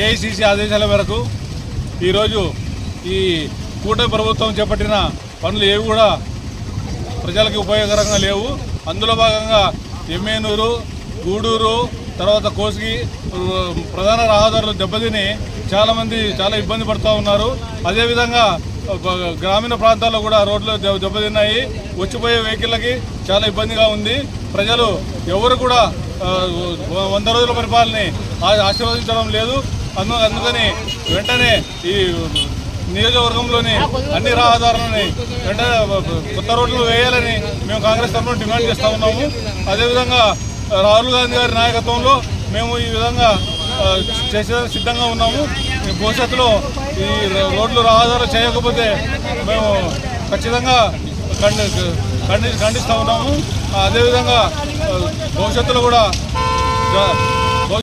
AICC ఆదేశాల మేరకు ఈరోజు ఈ కూటమి ప్రభుత్వం చేపట్టిన పనులు ఏవి కూడా ప్రజలకు ఉపయోగకరంగా లేవు. అందులో భాగంగా ఎమ్మెనూరు, గూడూరు, తర్వాత కోసిగి ప్రధాన రహదారులు దెబ్బతిని చాలామంది చాలా ఇబ్బంది పడుతూ ఉన్నారు. అదేవిధంగా గ్రామీణ ప్రాంతాల్లో కూడా రోడ్లు దెబ్బతిన్నాయి. వచ్చిపోయే వెహికల్లకి చాలా ఇబ్బందిగా ఉంది. ప్రజలు ఎవరు కూడా 100 రోజుల పరిపాలనని ఆశీర్వదించడం లేదు. అందుకని వెంటనే ఈ నియోజకవర్గంలోని అన్ని రహదారులని వెంటనే కొత్త రోడ్లు వేయాలని మేము కాంగ్రెస్ తరఫున డిమాండ్ చేస్తూ ఉన్నాము. అదేవిధంగా రాహుల్ గాంధీ గారి నాయకత్వంలో మేము ఈ విధంగా చేసేందుకు సిద్ధంగా ఉన్నాము. భవిష్యత్తులో ఈ రోడ్లు రహదారులు చేయకపోతే మేము ఖచ్చితంగా ఖండిస్తూ ఉన్నాము. అదేవిధంగా భవిష్యత్తులో కూడా